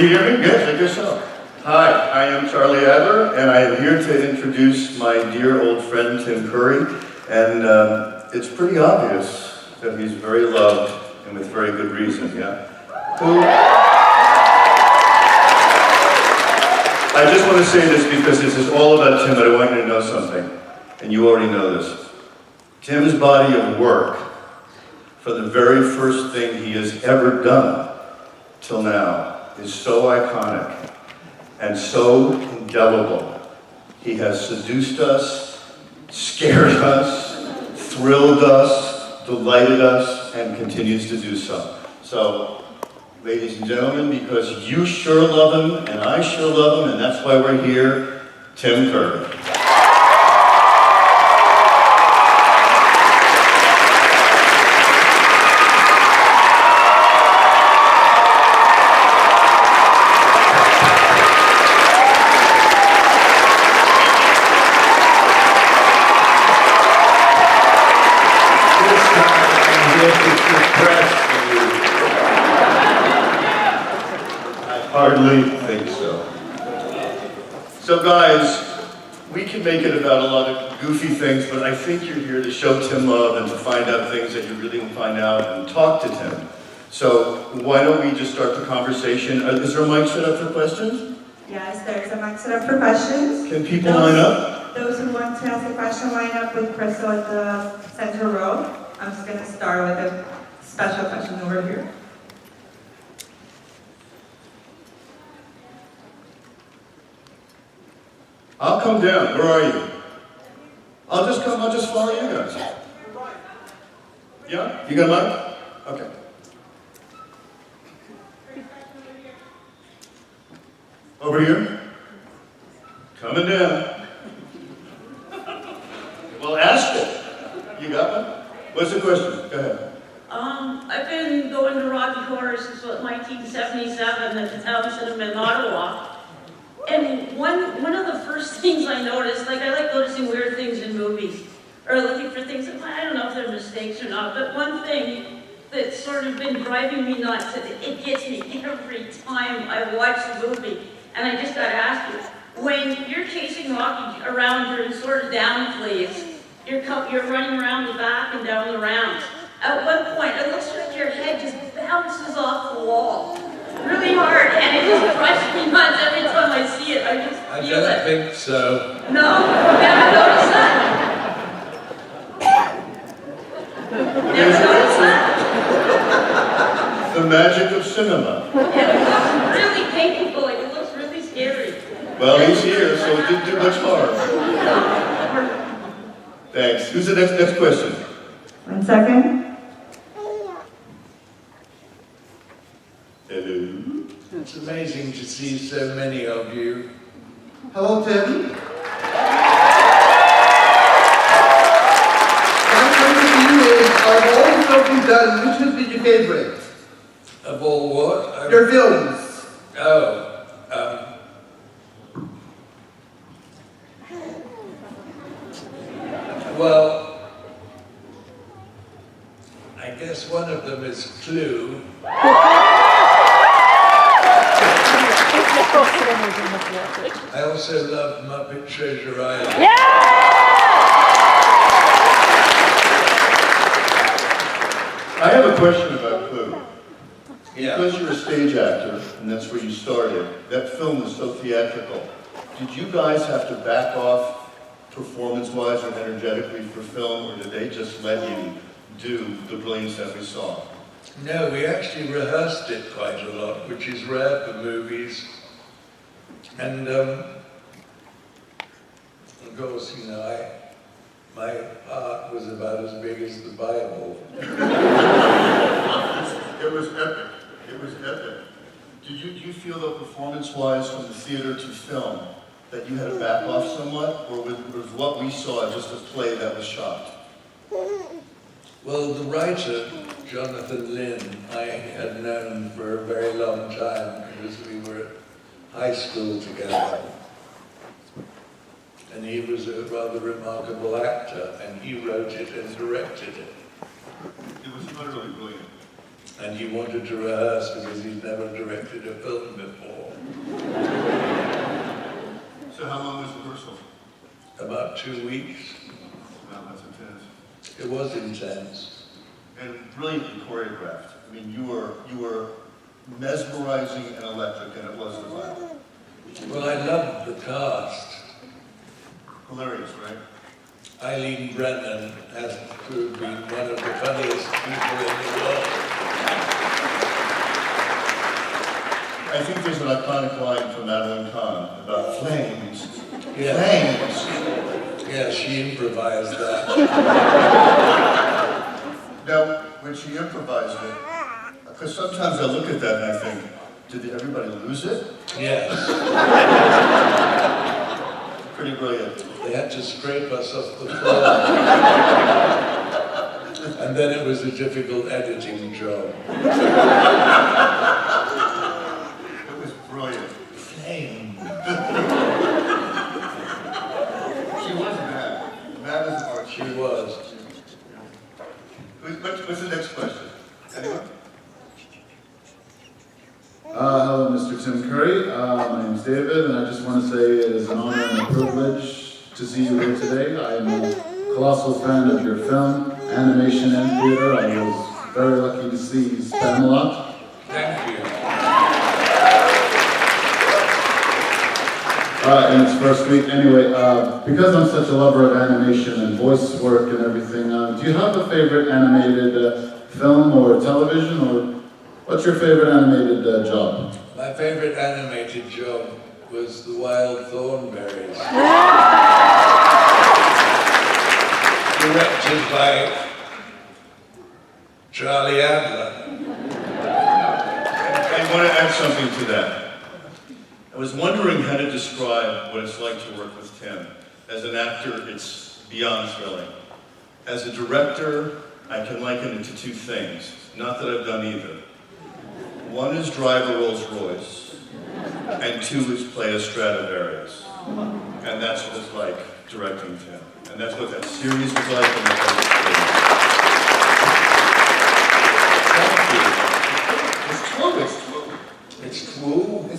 you hear me? Yes, I guess so. Hi, I am Charlie Adler, and I am here to introduce my dear old friend Tim Curry. And it's pretty obvious that he's very loved, and with very good reason, yeah? I just want to say this because this is all about Tim, but I want you to know something, and you already know this. Tim's body of work, for the very first thing he has ever done till now, is so iconic and so indelible. He has seduced us, scared us, thrilled us, delighted us, and continues to do so. So, ladies and gentlemen, because you sure love him, and I sure love him, and that's why we're here, Tim Curry. Hardly think so. So guys, we can make it about a lot of goofy things, but I think you're here to show Tim love and to find out things that you really can find out and talk to Tim. So why don't we just start the conversation? Is there a mic set up for questions? Yes, there's a mic set up for questions. Can people line up? Those who want to ask a question line up with Crystal at the center row. I'm just going to start with a special question over here. I'll come down. Where are you? I'll just follow you guys. Yeah? You got a mic? Okay. Over here? Coming down. Well, ask it. You got one? What's the question? Go ahead. I've been going to Rocky Horror since 1977 at the Town Cinema in Ottawa. And one of the first things I noticed, like I like noticing weird things in movies, or looking for things, I don't know if they're mistakes or not, but one thing that's sort of been driving me nuts, it gets me every time I watch the movie, and I just gotta ask you, when you're chasing Rocky around during sort of down plays, you're running around the back and down the rounds. At one point, it looks like your head just bounces off the wall really hard, and it just drives me nuts every time I see it. I just feel it. I don't think so. No? Never noticed that? Never noticed that? The magic of cinema. Yeah, it looks really painful, like it looks really scary. Well, he's here, so it didn't do much harm. Thanks. Who's the next question? 1 second. Hello. It's amazing to see so many of you. Hello, Tim. My question to you is, of all the films you've done, which has been your favorite? Of all what? Your films. Well, I guess one of them is Clue. I also love Muppet Treasure Island. Yeah! I have a question about Clue. Yeah. Because you're a stage actor, and that's where you started, that film was so theatrical. Did you guys have to back off performance-wise or energetically for film, or did they just let you do the brilliance that we saw? No, we actually rehearsed it quite a lot, which is rare for movies. And of course, you know, my part was about as big as the Bible. It was epic. It was epic. Do you feel though, performance-wise, from the theater to film, that you had to back off somewhat, or was what we saw just a play that was shot? Well, the writer, Jonathan Lynn, I had known for a very long time because we were at high school together. And he was a rather remarkable actor, and he wrote it and directed it. It was utterly brilliant. and he wanted to rehearse because he'd never directed a film before. So how long was the rehearsal? About 2 weeks. Wow, that's intense. It was intense. And brilliantly choreographed. I mean, you were mesmerizing and electric, and it was the final. Well, I loved the cast. Hilarious, right? Eileen Brennan has proved to be one of the funniest people in the world. I think there's an iconic line from Madeline Kahn about flames. Yeah. Flames! Yeah, she improvised that. Now, when she improvised it, because sometimes I look at that and I think, did everybody lose it? Yes. Pretty brilliant. They had to scrape us off the floor. And then it was a difficult editing job. It was brilliant. Flame. She was mad. Mad as art. She was. What's the next question? Anyone? Hello, Mr. Tim Curry. My name is David, and I just want to say it is an honor and a privilege to see you here today. I am a colossal fan of your film, animation, and theater. I was very lucky to see Spamalot. Thank you. In its first week. Anyway, because I'm such a lover of animation and voice work and everything, do you have a favorite animated film or television, or what's your favorite animated job? My favorite animated job was the Wild Thornberrys. Directed by Charlie Adler. I want to add something to that. I was wondering how to describe what it's like to work with Tim. As an actor, it's beyond thrilling. As a director, I can liken it to two things. Not that I've done either. One is drive a Rolls Royce, and two is play a Stradivarius. And that's what it's like directing Tim. And that's what that series was like. And that's what it's It's cool.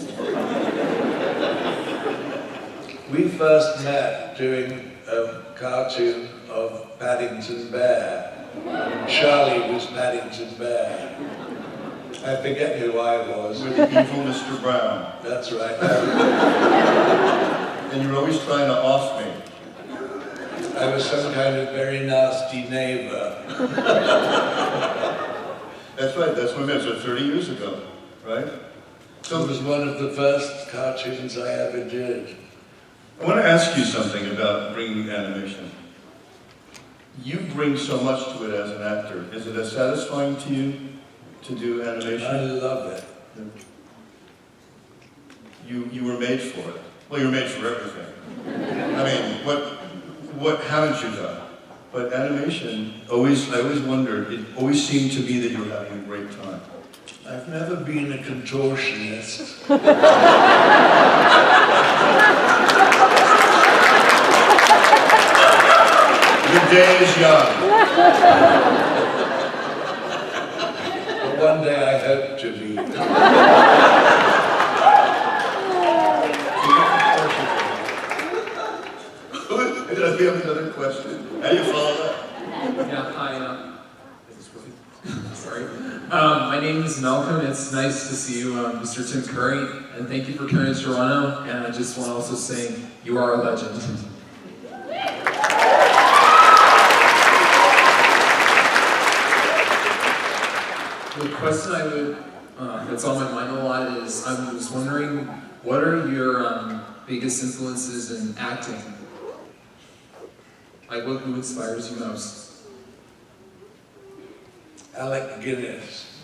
We first met doing a cartoon of Paddington Bear. Charlie was Paddington Bear. I forget who I was. with evil Mr. Brown. That's right. And you're always trying to off me. I was some kind of very nasty neighbor. That's right, that's what I meant, so 30 years ago, right? It was one of the first cartoons I ever did. I want to ask you something about bringing animation. You bring so much to it as an actor. Is it as satisfying to you to do animation? I love it. You were made for it. Well, you were made for everything. I mean, what haven't you done? But animation, I always wondered, it always seemed to me that you were having a great time. I've never been a contortionist. Your day is young. But one day I hope to be. Does he have another question? How do you follow that? Yeah, hi. Is this working? Sorry. My name is Malcolm. It's nice to see you, Mr. Tim Curry, and thank you for coming to Toronto. And I just want to also say, you are a legend. The question that's on my mind a lot is, I was wondering, what are your biggest influences in acting? Like, who inspires you most? Alec Guinness.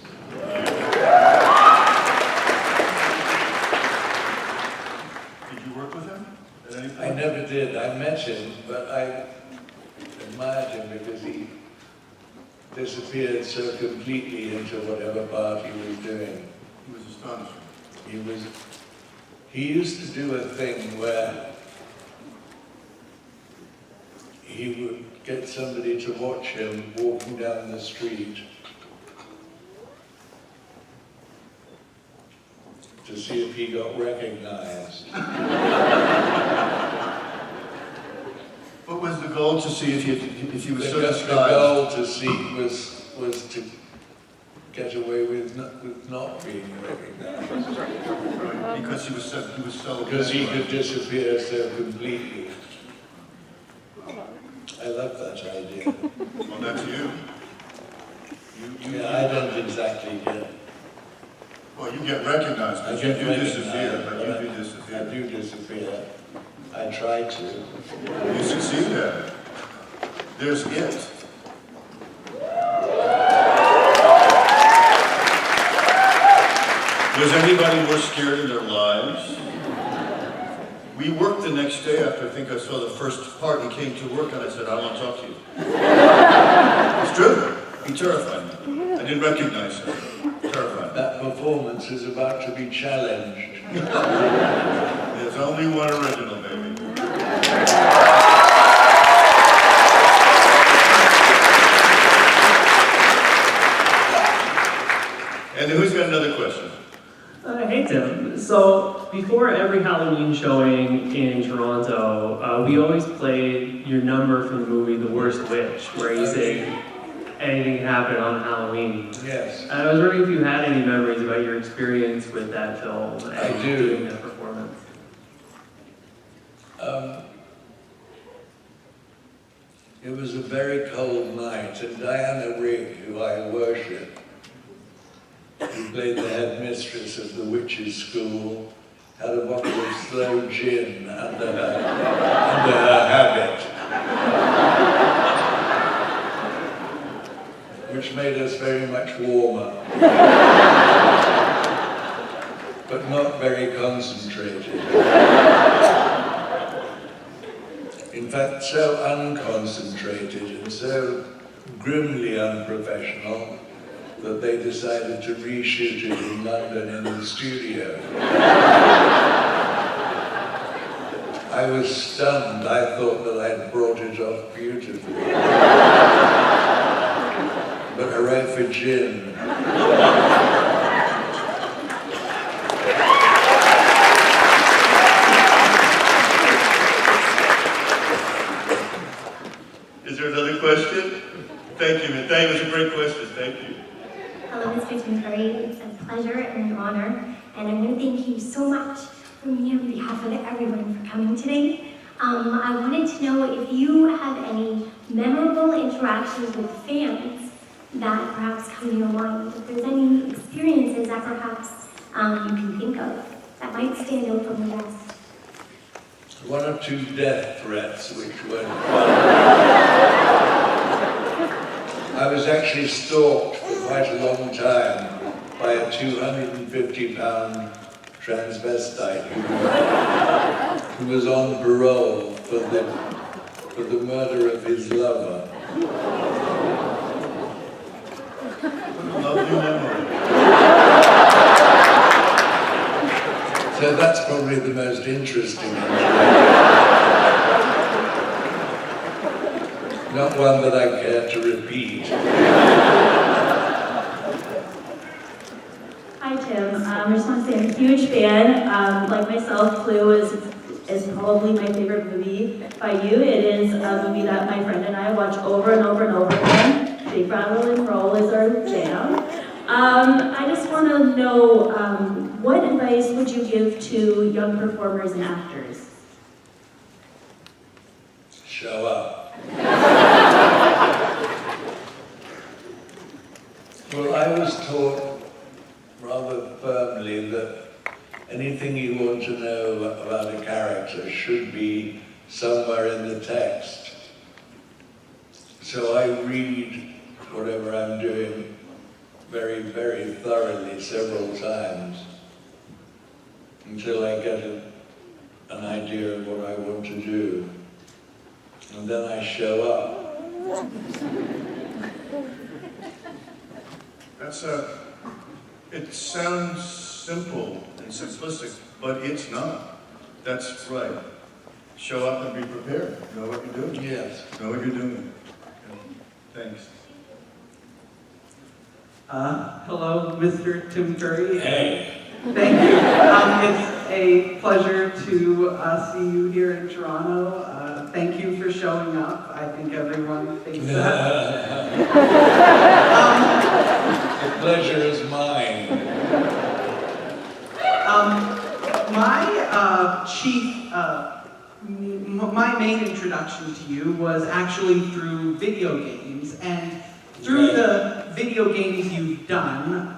Did you work with him at any point? I never did. I met him, but I admired him because he disappeared so completely into whatever part he was doing. He was astonishing. He used to do a thing where he would get somebody to watch him walking down the street, see if he got recognized. What was the goal to see if he was so The disguised? goal to see was to get away with not being recognized. Because he was so. Because he could disappear so completely. I love that idea. Well, that's you. Yeah, I don't exactly get it. Well, you get recognized, but you do disappear. But you do I disappear. do disappear. I try to. You succeed there. There's it. Was anybody more scared in their lives? We worked the next day after I think I saw the first part. He came to work and I said, I want to talk to you. It's true. He terrified me. I didn't recognize him. Terrified. That performance is about to be challenged. There's only one original, baby. And who's got another question? Hey Tim, so before every Halloween showing in Toronto, we always played your number from the movie The Worst Witch, where you say anything can happen on Halloween. Yes. And I was wondering if you had any memories about your experience with that film and I do. doing that performance. It was a very cold night, and Diana Rigg, who I worship, who played the headmistress of the witches' school, had a bottle of sloe gin under her habit, which made us very much warmer, but not very concentrated. In fact, so unconcentrated and so grimly unprofessional that they decided to reshoot it in London in the studio. I was stunned. I thought that I'd brought it off beautifully. But hooray for gin. Is there another question? Thank you, man. That was a great question. Thank you. Hello, Mr. Tim Curry. It's a pleasure and an honor, and I'm going to thank you so much from me on behalf of everyone for coming today. I wanted to know if you have any memorable interactions with fans that perhaps come to your mind. If there's any experiences that perhaps you can think of that might stand out from the rest. One or two death threats, which were I was actually stalked for quite a long time by a 250-pound transvestite who was on parole for the murder of his lover. Lovely memory. So that's probably the most interesting one. Not one that I care to repeat. Hi Tim, I just want to say I'm a huge fan. Like myself, Clue is probably my favorite movie by you. It is a movie that my friend and I watch over and over and over again. Big Rattle and Roll is our jam. I just want to know, what advice would you give to young performers and actors? Show up. Well, I was taught rather firmly that anything you want to know about a character should be somewhere in the text. So I read whatever I'm doing very, very thoroughly several times until I get an idea of what I want to do. And then I show up. It sounds simple and simplistic, but it's not. That's right. Show up and be prepared. Know what you're doing. Yes. Know what you're doing. Thanks. Hello, Mr. Tim Curry. Hey. Thank you. It's a pleasure to see you here in Toronto. Thank you for showing up. I think everyone thinks that. The pleasure is mine. My main introduction to you was actually through video games, and through the video games you've done,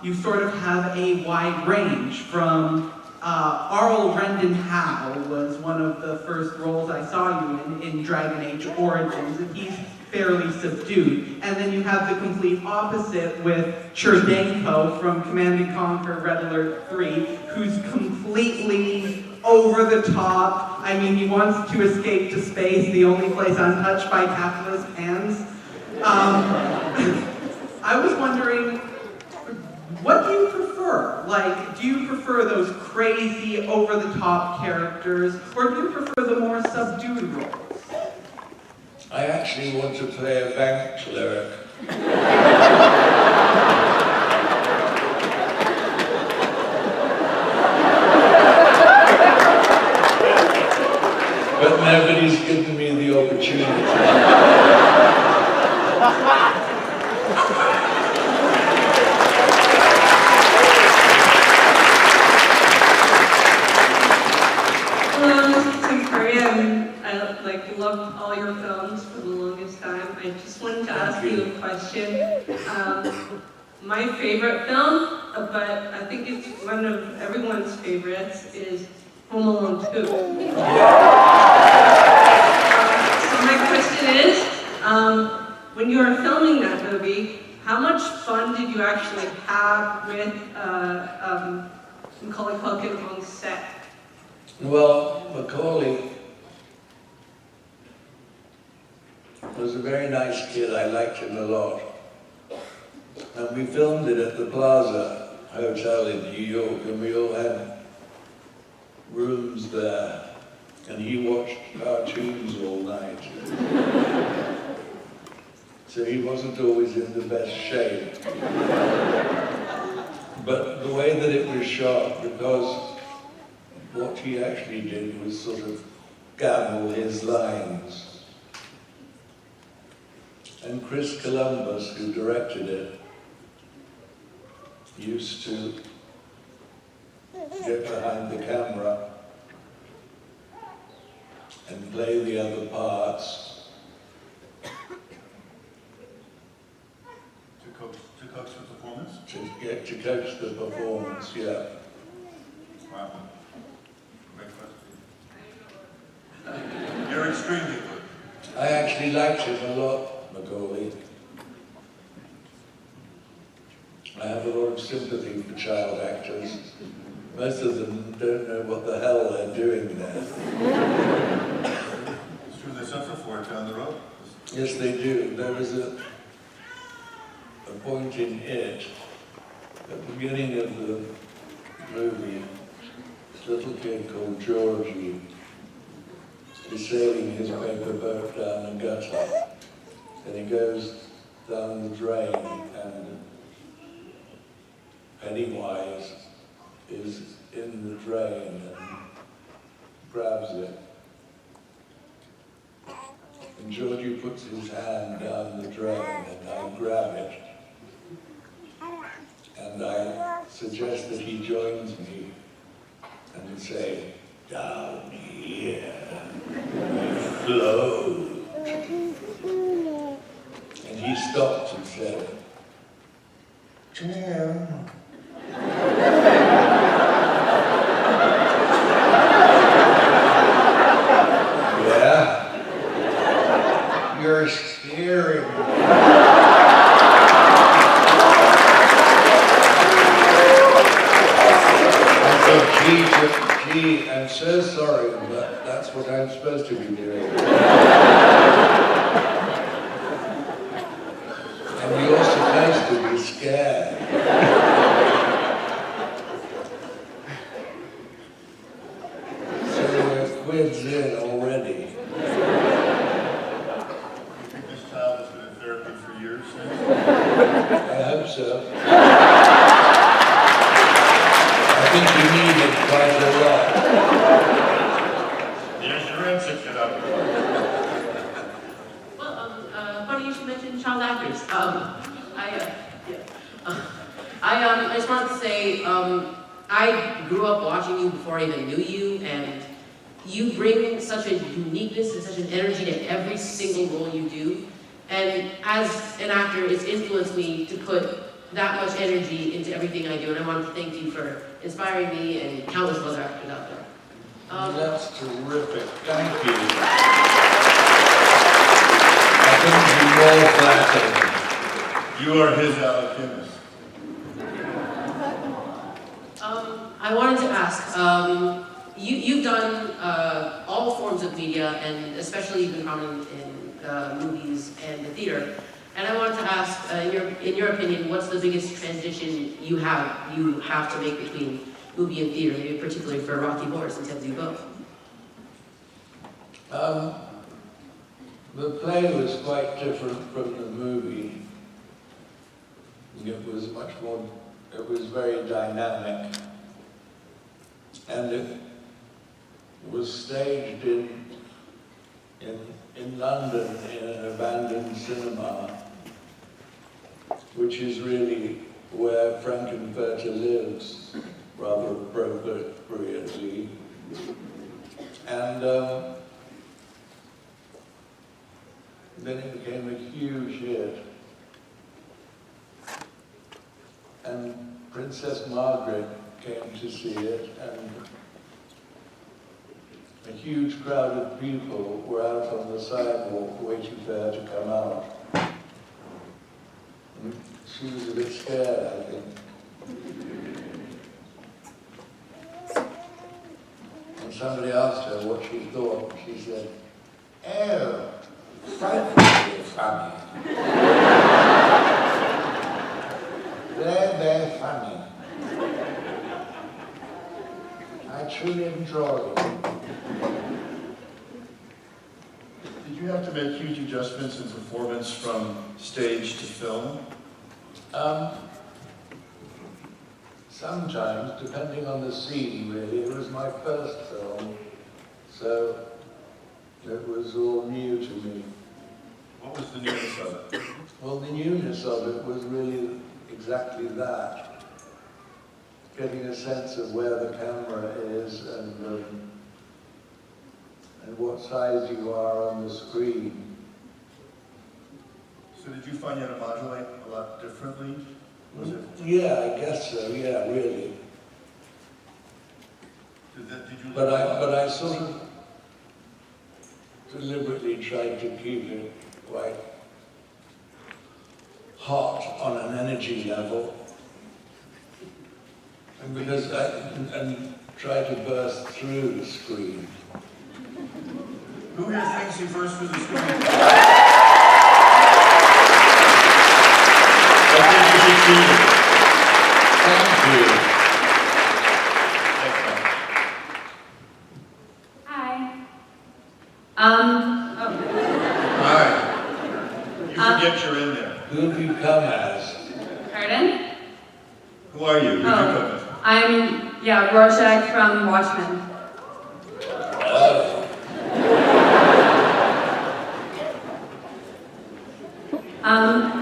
you sort of have a wide range from Arl Rendon Howe was one of the first roles I saw you in Dragon Age Origins, and he's fairly subdued. And then you have the complete opposite with Cherdenko from Command & Conquer Red Alert 3, who's completely over the top. I mean, he wants to escape to space, the only place untouched by capitalist hands. I was wondering, what do you prefer? Like, do you prefer those crazy, over-the-top characters, or do you prefer the more subdued roles? I actually want to play a bank cleric. But nobody's given me the opportunity. Loved all your films for the longest time. I just wanted to ask you a question. My favorite film, but I think it's one of everyone's favorites, is Home Alone 2. So my question is, when you were filming that movie, how much fun did you actually have with Macaulay Culkin on set? Well, Macaulay was a very nice kid. I liked him a lot. And we filmed it at the Plaza Hotel in New York, and we all had rooms there. And he watched cartoons all night. So he wasn't always in the best shape. But the way that it was shot, because what he actually did was sort of gamble his lines. And Chris Columbus, who directed it, used to get behind the camera and play the other parts. To coach the performance? To coach the performance, yeah. Wow. Great question. You're extremely good. I actually liked him a lot. Macaulay. I have a lot of sympathy for child actors. Most of them don't know what the hell they're doing there. It's true, they suffer for it down the road. Yes, they do. There is a point in it, at the beginning of the movie, this little kid called Georgie is sailing his paper boat down a gutter. And he goes down the drain, and Pennywise is in the drain and grabs it. And Georgie puts his hand down the drain, and I grab it. And I suggest that he joins me and say, down here, we float. And he stopped and said, Jim. Yeah? You're scary. I said, gee, I'm so sorry, but that's what I'm supposed to be doing. And you're supposed to be scared. So we're quids in already. You think this child has been in therapy for years? I hope so. think you need it quite a lot. There's your answer, kiddo. Well, funny you should mention child actors. I just wanted to say, I grew up watching you before I even knew you, and you bring such a uniqueness and such an energy to every single role you do. And as an actor, it's influenced me to put that much energy into everything I do, and I wanted to thank you for inspiring me and countless other actors out there. That's terrific. Thank you. I couldn't be more flattered. You are his Alec Guinness. I wanted to ask, you've done all forms of media, and especially been prominent in movies and the theater. And I wanted to ask, in your opinion, what's the biggest transition you have to make between movie and theater, maybe particularly for Rocky Horror, since you have to do both? The play was quite different from the movie. It was very dynamic. And it was staged in London in an abandoned cinema, which is really where Frank-N-Furter lives, rather appropriately. And then it became a huge hit. And Princess Margaret came to see it, and a huge crowd of people were out on the sidewalk waiting for her to come out. And she was a bit scared, I think. And somebody asked her what she thought, and she said, "Oh, frightfully funny. They're very funny. I truly enjoy it." Did you have to make huge adjustments in performance from stage to film? Sometimes, depending on the scene, really. It was my first film, so it was all new to me. What was the newness of it? Well, the newness of it was really exactly that. Getting a sense of where the camera is and what size you are on the screen. So did you find you had to modulate a lot differently? Was it? Yeah, I guess so. Yeah, really. Did you? But I sort of deliberately tried to keep it quite hot on an energy level, and because and try to burst through the screen. Who here thinks he burst through the screen? I think you succeeded. Thank you. Hi. Hi. You forget you're in there. Who have you come as? Pardon? Who are you? Who did you come as? I'm, Rorschach from Watchmen.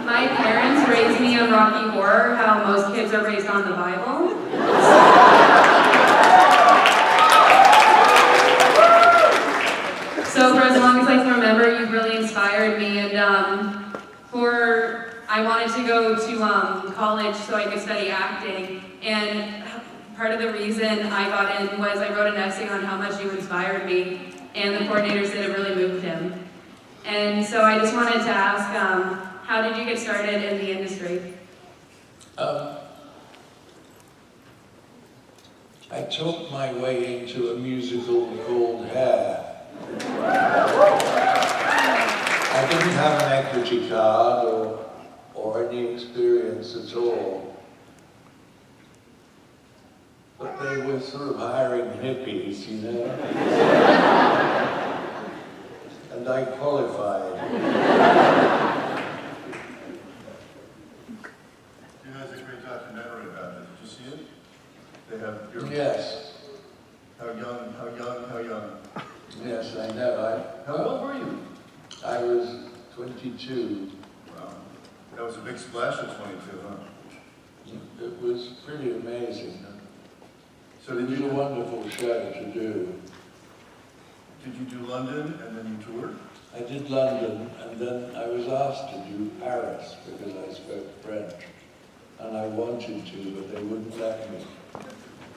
My parents raised me on Rocky Horror, how most kids are raised on the Bible. So for as long as I can remember, you've really inspired me, and I wanted to go to college so I could study acting, and part of the reason I got in was I wrote an essay on how much you inspired me, and the coordinator said it really moved him. And so I just wanted to ask, how did you get started in the industry? I talked my way into a musical called Hair. I didn't have an equity card or any experience at all. But they were sort of hiring hippies, you know? And I qualified. You know, there's a great documentary about it. Did you see it? They have your Yes, I know. How old were you? I was 22. Wow. That was a big splash at 22, huh? It was pretty amazing. So It was a wonderful show to do. Did you do London and then you toured? I did London, and then I was asked to do Paris because I spoke French. And I wanted to, but they wouldn't let me.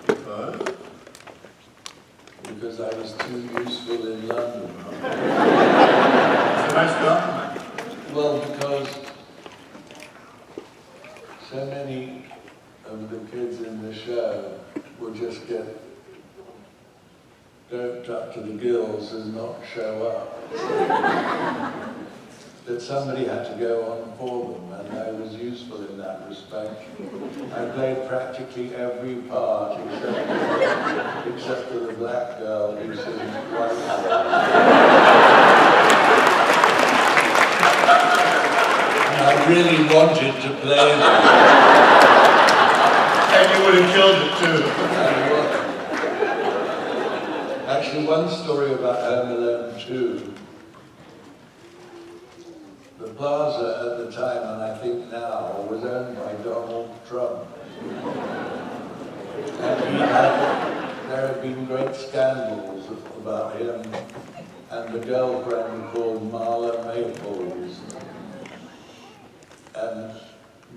Because? Because I was too useful in London. It's a nice compliment. Well, because so many of the kids in the show would just get doped up to the gills and not show up. That somebody had to go on for them, and I was useful in that respect. I played practically every part except for the black girl who sings white girl. And I really wanted to play that. And you would have killed it too. Actually, one story about Home Alone 2. The plaza at the time, and I think now, was owned by Donald Trump. And there had been great scandals about him and a girlfriend called Marla Maples. And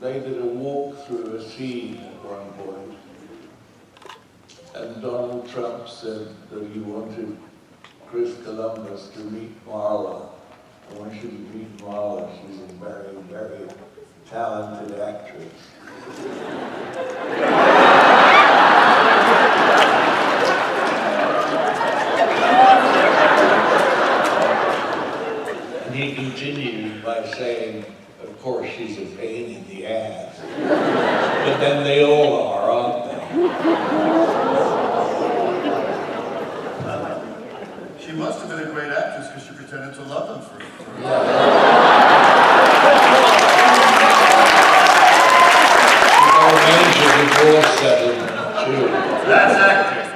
they did a walk through a scene at one point. And Donald Trump said that he wanted Chris Columbus to meet Marla. I want you to meet Marla. She's a very, very talented actress. And he continued by saying, of course, she's a pain in the ass. But then they all are, aren't they? She must have been a great actress because she pretended to love him for That's acting.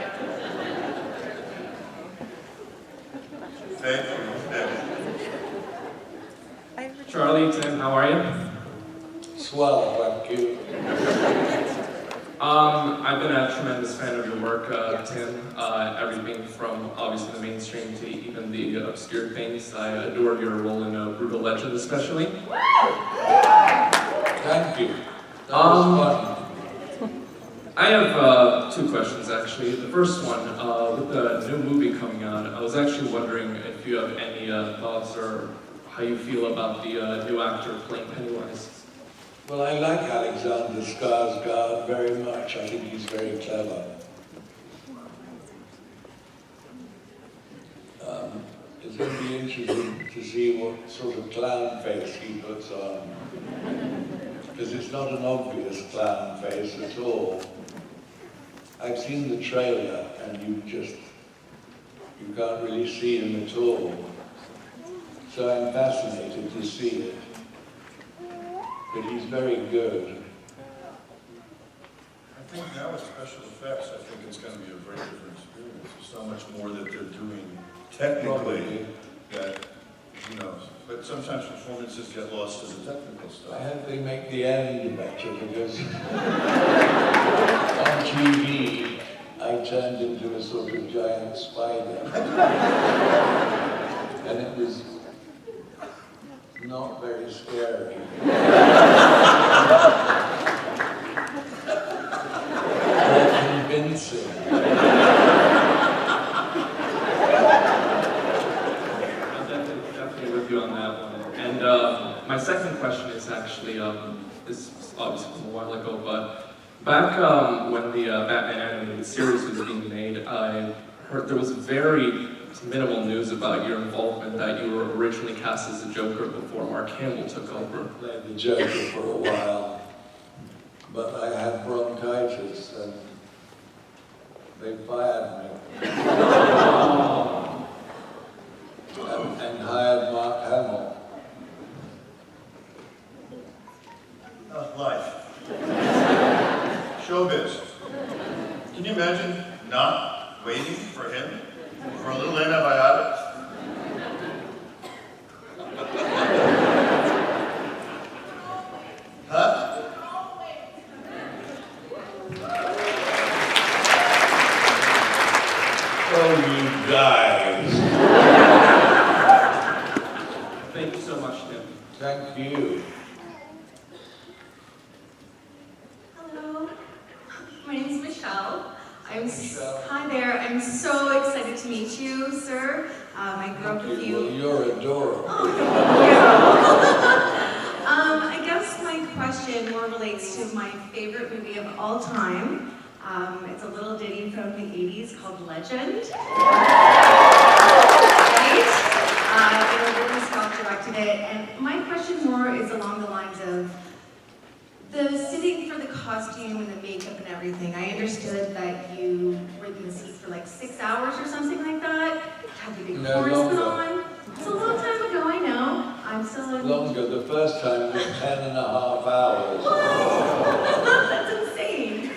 Thank you. Charlie, Tim, how are you? Swell, thank you. I've been a tremendous fan of your work, Tim. Everything from obviously the mainstream to even the obscure things. I adored your role in Brutal Legend, especially. Thank you. That was fun. I have two questions actually. The first one, with the new movie coming out, I was actually wondering if you have any thoughts or how you feel about the new actor playing Pennywise. Well, I like Alexander Skarsgård very much. I think he's very clever. It's going to be interesting to see what sort of clown face he puts on. Because it's not an obvious clown face at all. I've seen the trailer and you can't really see him at all. So I'm fascinated to see it. But he's very good. I think now with special effects, I think it's going to be a very different experience. There's so much more that they're doing technically that, who knows. But sometimes performances get lost in the technical stuff. I hope they make the end better because on TV I turned into a sort of giant spider. And it was not very scary. Or convincing. Definitely with you on that one. And my second question is actually, this is obviously from a while ago, but back when the Batman animated series was being made, I heard there was very minimal news about your involvement, that you were originally cast as the Joker before Mark Hamill took over. I played the Joker for a while, but I had bronchitis and they fired me. and hired Mark Hamill. Life. Showbiz. Can you imagine not waiting for him? For a little antibiotic? worked with you. Well, you're adorable. Oh, I guess my question more relates to my favorite movie of all time. It's a little ditty from the 80s called Legend. Right? Ridley Scott directed it, and my question more is along the lines of the sitting for the costume and the makeup and everything. I understood that you were in the seat for like 6 hours or something like that. Had the big chorus put on. It's a long time ago, I know. I'm still in... Longer. The first time was 10.5 hours. That's insane.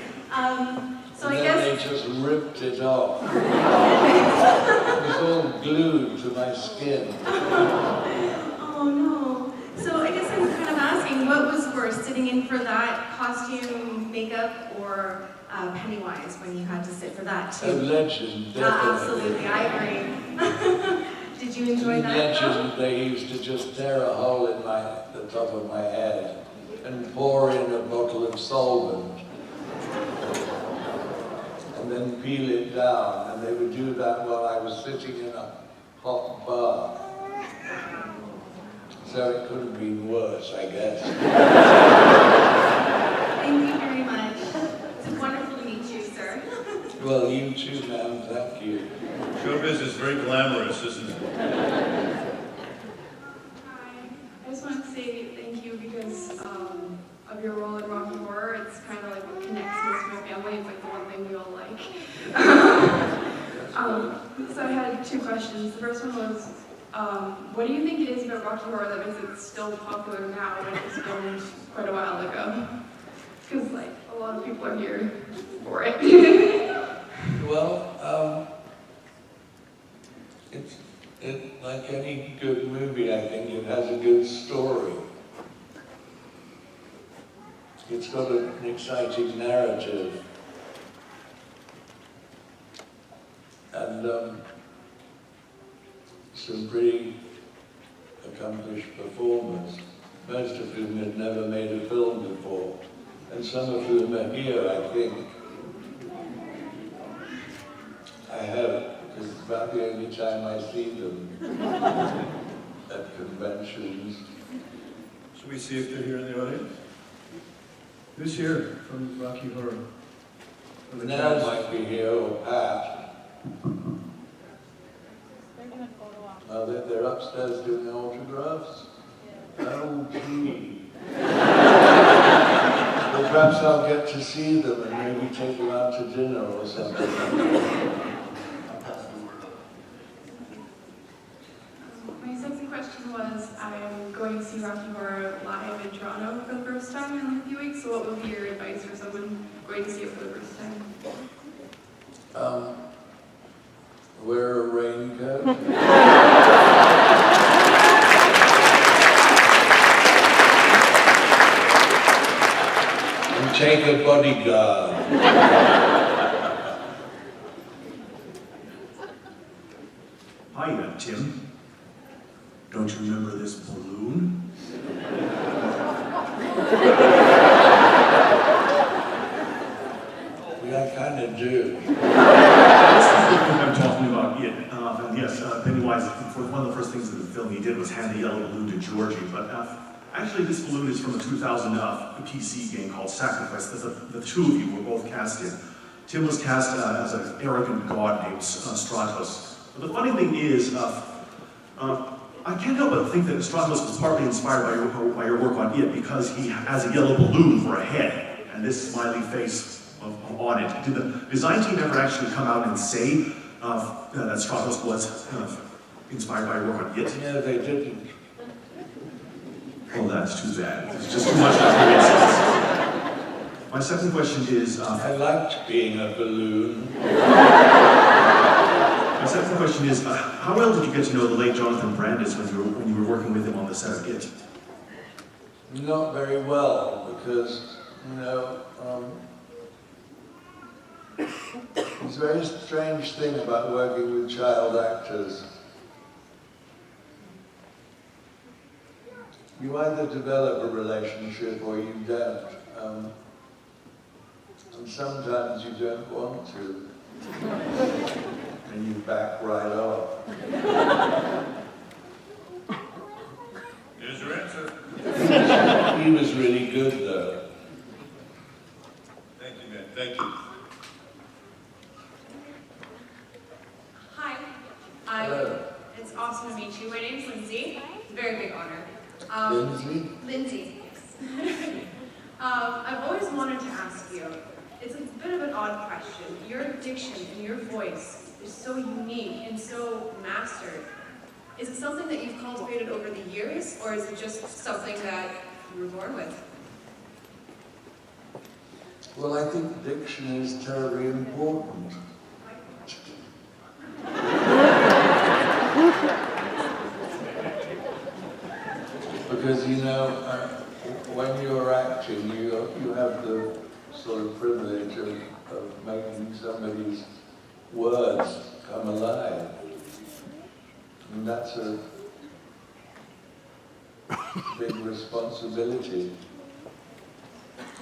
So and I then guess... they just ripped it off. It was all glued to my skin. Oh no. So I guess I'm kind of asking, what was worse, sitting in for that costume, makeup, or Pennywise when you had to sit for that too? Legend, definitely. Absolutely, I agree. Did you enjoy that? Legend, they used to just tear a hole in the top of my head and pour in a bottle of solvent and then peel it down, and they would do that while I was sitting in a hot bath. So it could have been worse, I guess. Thank you very much. It's wonderful to meet you, sir. Well, you too, ma'am. Thank you. Showbiz is very glamorous, isn't it? Hi. I just want to say thank you because of your role in Rocky Horror. It's kind of like what connects me to my family. It's like the one thing we all like. So I had two questions. The first one was, what do you think it is about Rocky Horror that makes it still popular now when it was filmed quite a while ago? Because like a lot of people are here for it. Well, it's like any good movie, I think it has a good story. It's got an exciting narrative. And some pretty accomplished performers, most of whom had never made a film before, and some of whom are here, I think. I hope, because it's about the only time I see them at conventions. Should we see if they're here in the audience? Who's here from Rocky Horror? Nell might be here, or Pat. Oh, they're upstairs doing autographs? Oh, gee. Well, perhaps I'll get to see them and maybe take them out to dinner or something. My second question was, I'm going to see Rocky Horror live in Toronto for the first time in a few weeks, so what would be your advice for someone going to see it for the first time? Wear a raincoat. And take a bodyguard. Hiya, Tim. Don't you remember this balloon? I kind of do. I'm talking about it. Yes, Pennywise, one of the first things in the film he did was hand the yellow balloon to Georgie. But actually, this balloon is from a 2000 PC game called Sacrifice that the two of you were both cast in. Tim was cast as an arrogant god named Stratos. But the funny thing is, I can't help but think that Stratos was partly inspired by your work on It because he has a yellow balloon for a head and this smiley face on it. Did the design team ever actually come out and say that Stratos was inspired by your work on It? No, they didn't. Oh, that's too bad. It's just too much coincidence. My second question is... I liked being a balloon. My second question is, how well did you get to know the late Jonathan Brandis when you were working with him on the set of It? Not very well, because, you know, it's a very strange thing about working with child actors. You either develop a relationship or you don't. And sometimes you don't want to. And you back right off. really good, though. Thank you, man. Thank you. Hi. Hello. It's awesome to meet you. My name's Lindsay. It's a very big honor. Lindsay? Lindsay, yes. I've always wanted to ask you, it's a bit of an odd question. Your diction and your voice is so unique and so mastered. Is it something that you've cultivated over the years, or is it just something that you were born with? Well, I think diction is terribly important. Because, you know, when you're acting, you have the sort of privilege of making somebody's words come alive. And that's a big responsibility.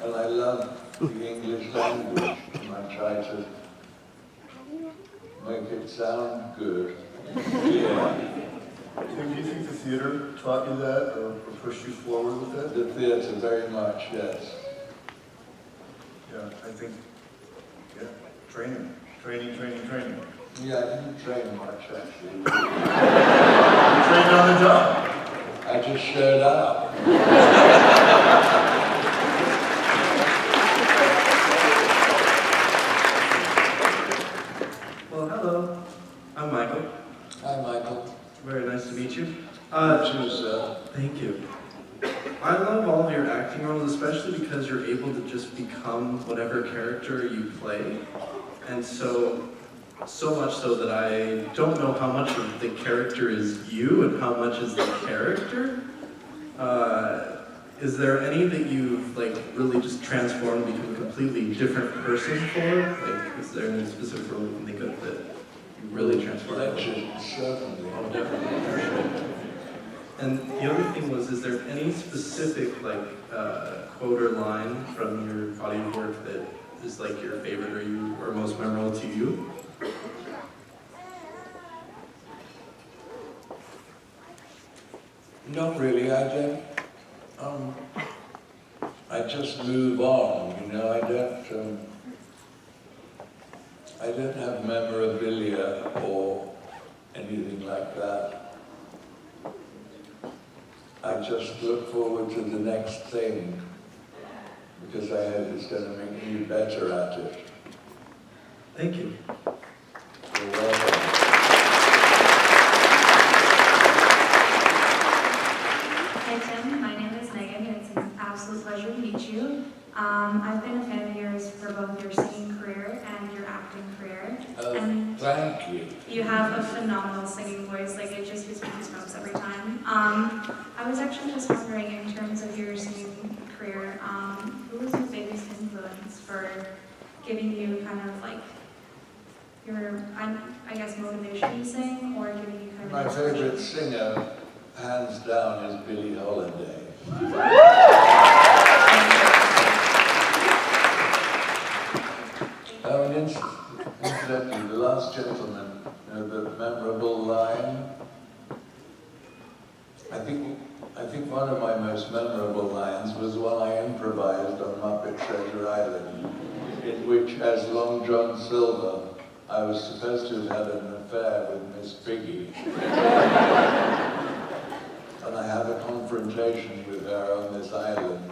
And I love the English language, and I try to make it sound good. Yeah. Tim, do you think the theater taught you that or pushed you forward with that? The theater, very much, yes. Yeah, I think, yeah, training. Yeah, I didn't train much, actually. You trained on the job. I just showed up. Well, hello. I'm Michael. Hi, Michael. Very nice to meet you. Too, sir. Thank you. I love all of your acting roles, especially because you're able to just become whatever character you play. And so much so that I don't know how much of the character is you and how much is the character. Is there any that you've really just transformed and become a completely different person for? Is there any specific role you can think of that you really transformed? Legend, certainly. Oh, definitely. And the other thing was, is there any specific quote or line from your body of work that is your favorite or most memorable to you? Not really, I don't, I just move on, you know, I don't have memorabilia or anything like that. I just look forward to the next thing, because I hope it's going to make me better at it. Thank you. You're welcome. Hi Tim, my name is Megan. It's an absolute pleasure to meet you. I've been a fan of yours for both your singing career and your acting career. And thank you. You have a phenomenal singing voice, it just gives me goosebumps every time. I was actually just wondering, in terms of your singing career, who was your biggest influence for giving you kind of your, I guess, motivation to sing, or giving you kind of... My favorite singer, hands down, is Billie Holiday. Incidentally, The Last Gentleman, the memorable line, I think one of my most memorable lines was one I improvised on Muppet Treasure Island, in which, as Long John Silver, I was supposed to have had an affair with Miss Piggy. And I have a confrontation with her on this island.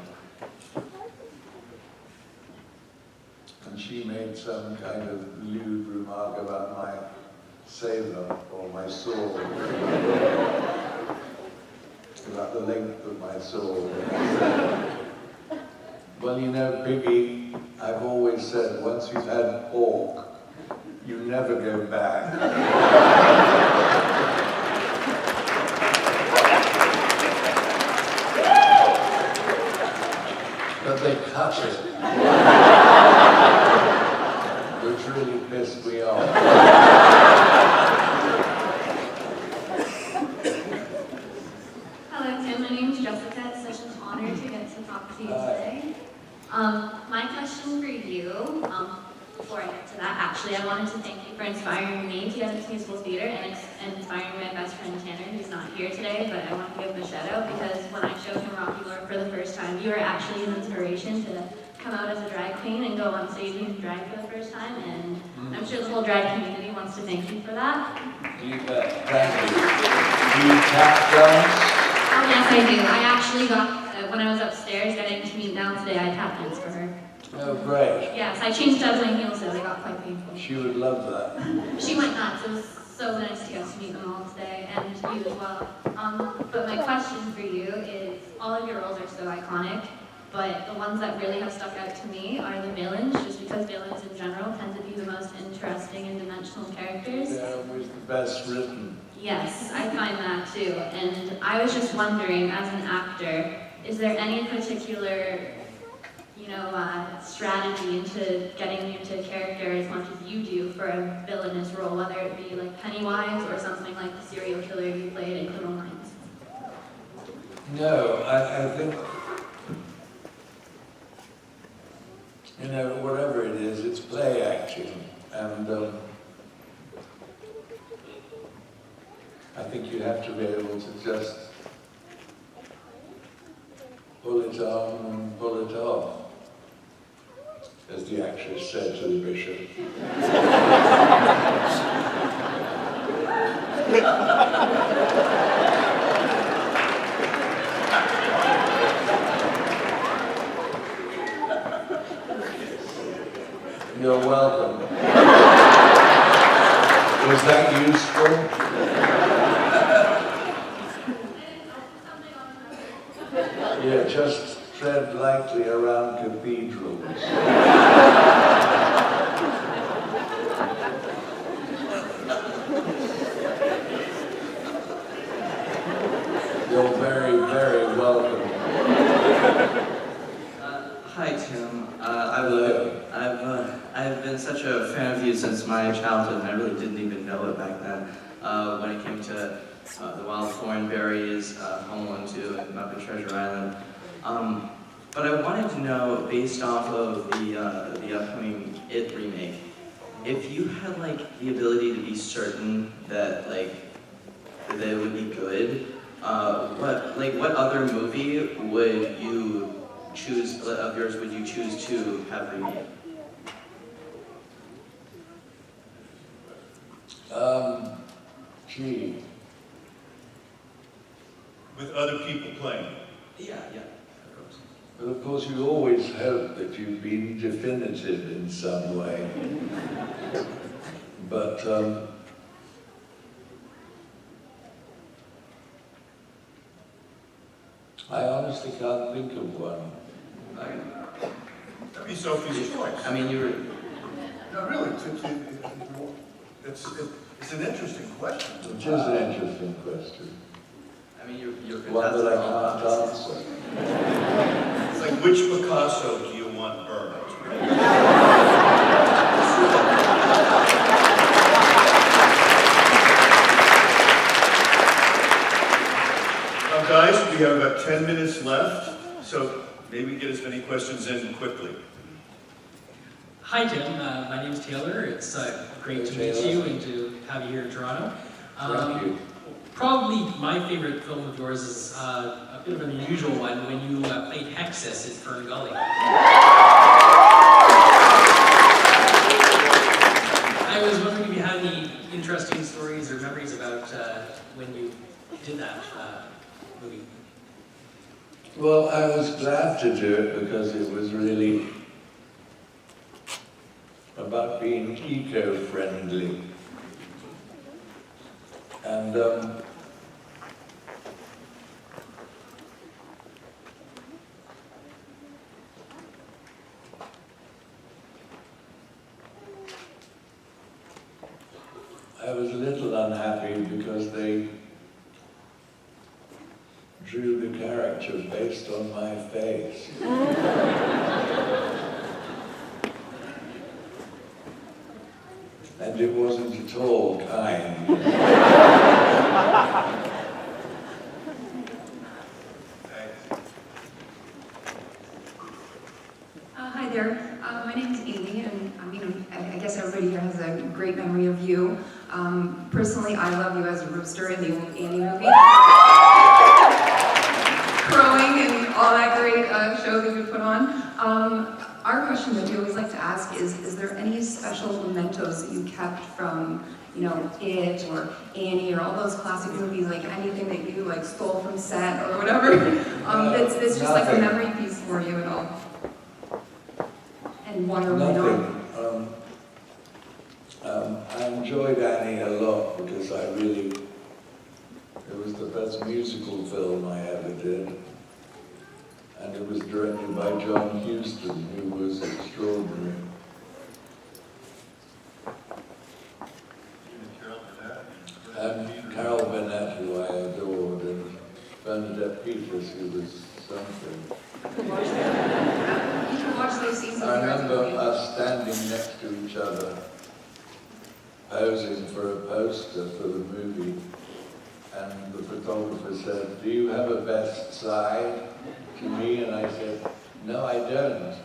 And she made some kind of lewd remark about my saber or my sword. About the length of my sword. Well, you know, Piggy, I've always said, once you've had pork, you never go back. But they cut it. Which really pissed me off. Hello Tim, my name is Jessica. It's such an honor to get to talk to you today. My question for you, before I get to that, actually, I wanted to thank you for inspiring me to get into musical theater and inspiring my best friend Tanner, who's not here. here today, but I want to give him a shout out because when I showed him Rocky Horror for the first time, you were actually an inspiration to come out as a drag queen and go on stage and drag for the first time, and I'm sure the whole drag community wants to thank you for that. You bet. Thank you. Do you tap dance? Oh yes, I do. I actually got, when I was upstairs getting to meet down today, I tap danced for her. Oh, great. Yes, I changed out my heels so they got quite painful. She would love that. She went nuts. It was so nice to get to meet them all today, and you as well. But my question for you is, all of your roles are so iconic, but the ones that really have stuck out to me are the villains, just because villains in general tend to be the most interesting and dimensional characters. They're always the best written. Yes, I find that too. And I was just wondering, as an actor, is there any particular, strategy into getting into character as much as you do for a villainous role, whether it be like Pennywise or something like the serial killer you played in Criminal Minds? No, I think, whatever it is, it's play acting. And I think you have to be able to just pull it on and pull it off, as the actress said to the bishop. You're welcome. Was that useful? Yeah, just tread lightly around cathedrals. You're very, very welcome. Hi, Tim. I've been such a fan of you since my childhood, and I really didn't even know it back then. When it came to the Wild Thornberrys, Home Alone 2, and Muppet Treasure Island. But I wanted to know, based off of the upcoming It remake, if you had the ability to be certain that that it would be good, what other movie would you choose of yours would you choose to have remade? Gee. With other people playing. Yeah, of course. But of course you always hope that you've been definitive in some way. But I honestly can't think of one. That'd be Sophie's choice. I mean, you were... No, really, it's an interesting question. It is an interesting question. I mean, you're one that I can't answer. It's like, which Picasso do you want burned? Guys, we have about 10 minutes left, so maybe get as many questions in quickly. Hi, Tim. My name's Taylor. It's great to meet you and to have you here in Toronto. Thank you. Probably my favorite film of yours is a bit of an unusual one when you played Hexxus in FernGully. I was wondering if you had any interesting stories or memories about when you did that movie. Well, I was glad to do it because it was really about being eco-friendly. And I was a little unhappy because they drew the character based on my face. And it wasn't at all kind. Hi there. My name is Amy, and I guess everybody here has a great memory of you. Personally, I love you as a Rooster in the old Annie movie. Crowing and all that great show that we put on. Our question that we always like to ask is there any special mementos that you kept from, you know, It or Annie or all those classic movies, like anything that you like stole from set or whatever, that's just like a memory piece for you at all? And one or one Nothing. I enjoyed Annie a lot because it was the best musical film I ever did. And it was directed by John Huston, who was extraordinary. And Carol Burnett, who I adored, and Bernadette Peters, who was something. You can watch those scenes. I remember us standing next to each other, posing for a poster for the movie, and the photographer said, "Do you have a best side?" to me, and I said, "No, I don't." At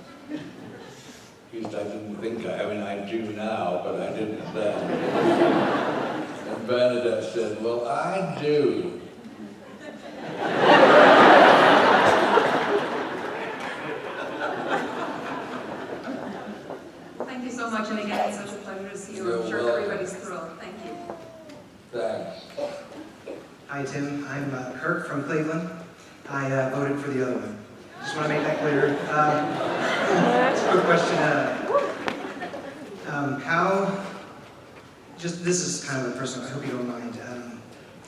least I didn't think I do now, but I didn't then. And Bernadette said, "Well, I do." Thank you so much, and again, it's such a pleasure to see you. I'm sure everybody's thrilled. Thank you. Thanks. Hi, Tim. I'm Kirk from Cleveland. I voted for the other one. Just want to make that clear. Just a quick question. This is kind of a personal, I hope you don't mind.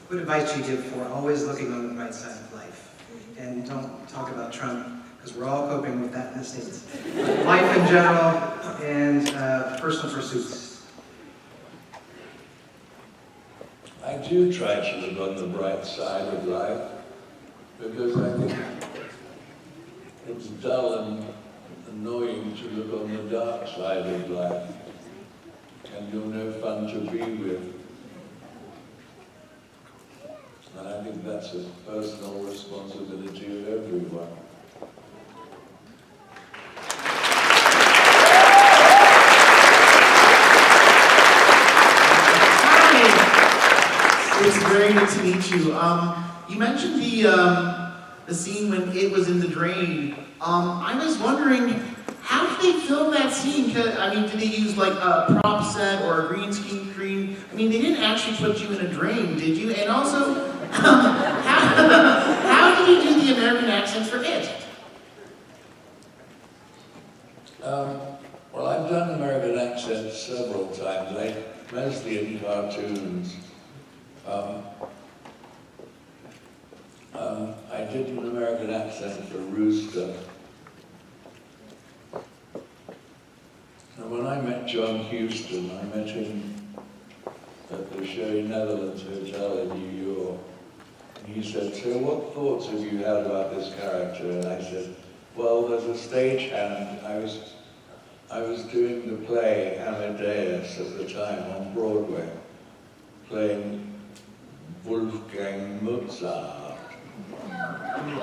What advice do you give for always looking on the bright side of life? And don't talk about Trump, because we're all coping with that in the States. Life in general and personal pursuits. I do try to look on the bright side of life, because I think it's dull and annoying to look on the dark side of life, and you're no fun to be with. And I think that's a personal responsibility of everyone. It's very good to meet you. You mentioned the scene when it was in the drain. I was wondering, how did they film that scene? Did they use like a prop set or a green screen? They didn't actually put you in a drain, did you? And also, how did you do the American accent for it? Well, I've done American accents several times, mostly in cartoons. I did an American accent for Rooster. And when I met John Huston, I met him at the Sherry Netherlands Hotel in New York. And he said, "So what thoughts have you had about this character?" And I said, "Well, there's a stagehand. I was doing the play Amadeus at the time on Broadway, playing Wolfgang Mozart. And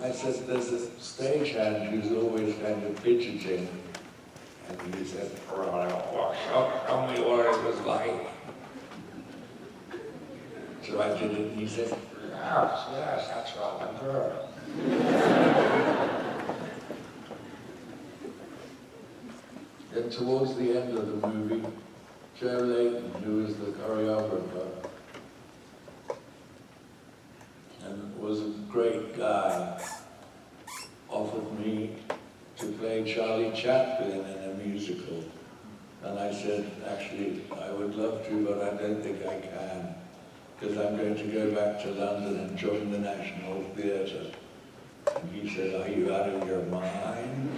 I said, there's a stagehand who's always kind of fidgeting." And he said, "Show me what it was like." So I did it, and he said, yes, that's rather good. Then towards the end of the movie, Joe Layton, who was the choreographer, and was a great guy, offered me to play Charlie Chaplin in a musical. And I said, actually, I would love to, but I don't think I can, because I'm going to go back to London and join the National Theatre. And he said, "Are you out of your mind?"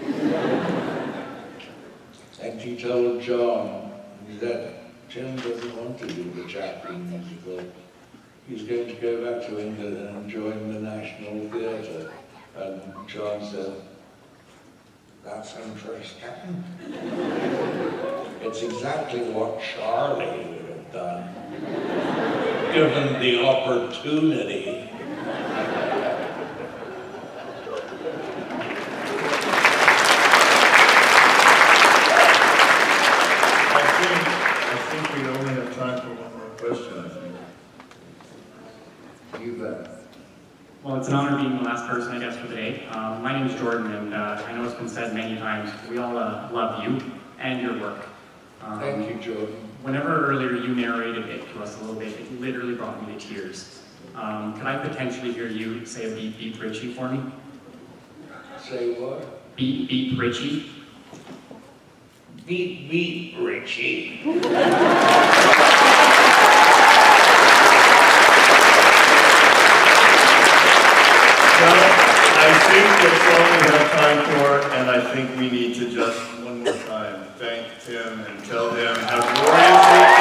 And he told John, he said, "Tim doesn't want to do the Chaplin musical. He's going to go back to England and join the National Theatre." And John said, "That's interesting. It's exactly what Charlie would have done, given the opportunity." I think we question, I think. You bet. Well, it's an honor being the last person, I guess, for the day. My name is Jordan, and I know it's been said many times, we all love you and your work. Thank you, Jordan. Whenever earlier you narrated it to us a little bit, it literally brought me to tears. Could I potentially hear you say a beep, beep, Richie for me? Say what? Beep, beep, Richie. Beep, beep, Richie. Well, I think that's all we have time for, and I think we need to just one more time thank Tim and tell him how glorious he is.